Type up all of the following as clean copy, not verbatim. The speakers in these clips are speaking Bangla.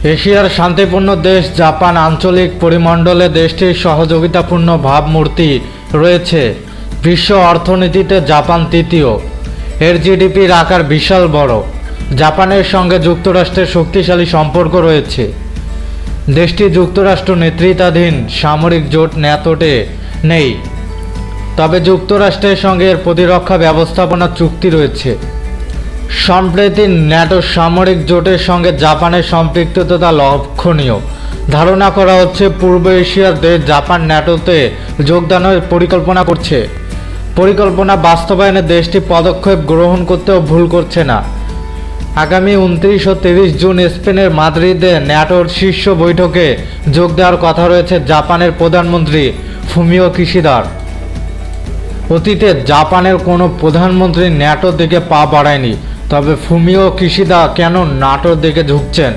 এশিয়ার শান্তিপূর্ণ দেশ জাপান আঞ্চলিক পরিমণ্ডলে দেশটির সহযোগিতাপূর্ণ ভাবমূর্তি রয়েছে। বিশ্ব অর্থনীতিতে জাপান তৃতীয়। এর জিডিপির আকার বিশাল বড়। জাপানের সঙ্গে যুক্তরাষ্ট্রের শক্তিশালী সম্পর্ক রয়েছে। দেশটি যুক্তরাষ্ট্র নেতৃত্বাধীন সামরিক জোট ন্যাটোতে নেই, তবে যুক্তরাষ্ট্রের সঙ্গে এর প্রতিরক্ষা ব্যবস্থাপনা চুক্তি রয়েছে। সম্প্রতি ন্যাটো সামরিক জোটের সঙ্গে জাপানের সম্পৃক্ততা লক্ষণীয়। ধারণা করা হচ্ছে পূর্ব এশিয়ার দেশ জাপান ন্যাটোতে যোগদানের পরিকল্পনা করছে। পরিকল্পনা বাস্তবায়নে দেশটি পদক্ষেপ গ্রহণ করতেও ভুল করছে না। আগামী 29 ও 30 জুন স্পেনের মাদ্রিদে ন্যাটোর শীর্ষ বৈঠকে যোগ দেওয়ার কথা রয়েছে জাপানের প্রধানমন্ত্রী ফুমিও কিশিদার। অতীতে জাপানের কোনো প্রধানমন্ত্রী ন্যাটোর দিকে পা বাড়ায়নি, তবে ফুমিও কিশিদা কেন ন্যাটোর দিকে ঝুঁকছেন?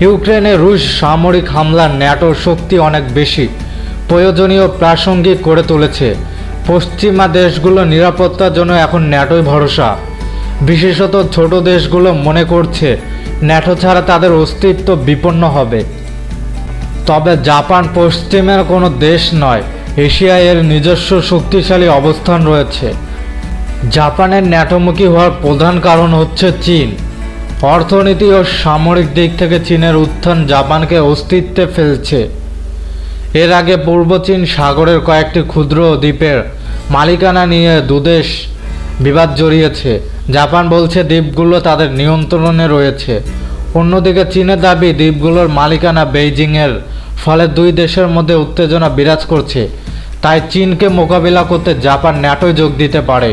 ইউক্রেনে রুশ সামরিক হামলার ন্যাটোর শক্তি অনেক বেশি প্রয়োজনীয় প্রাসঙ্গিক করে তুলেছে। পশ্চিমা দেশগুলো নিরাপত্তার জন্য এখন ন্যাটোই ভরসা। বিশেষত ছোট দেশগুলো মনে করছে ন্যাটো ছাড়া তাদের অস্তিত্ব বিপন্ন হবে। তবে জাপান পশ্চিমের কোনো দেশ নয়, এশিয়ায় এর নিজস্ব শক্তিশালী অবস্থান রয়েছে। জাপানের ন্যাটোমুখী হওয়ার প্রধান কারণ হচ্ছে চীন। অর্থনীতি ও সামরিক দিক থেকে চীনের উত্থান জাপানকে অস্তিত্বে ফেলছে। এর আগে পূর্ব চীন সাগরের কয়েকটি ক্ষুদ্র দ্বীপের মালিকানা নিয়ে দুদেশ বিবাদ জড়িয়েছে। জাপান বলছে দ্বীপগুলো তাদের নিয়ন্ত্রণে রয়েছে। অন্যদিকে চীনের দাবি দ্বীপগুলোর মালিকানা বেইজিংয়ের, ফলে দুই দেশের মধ্যে উত্তেজনা বিরাজ করছে। তাই চীনকে মোকাবিলা করতে জাপান ন্যাটোয় যোগ দিতে পারে।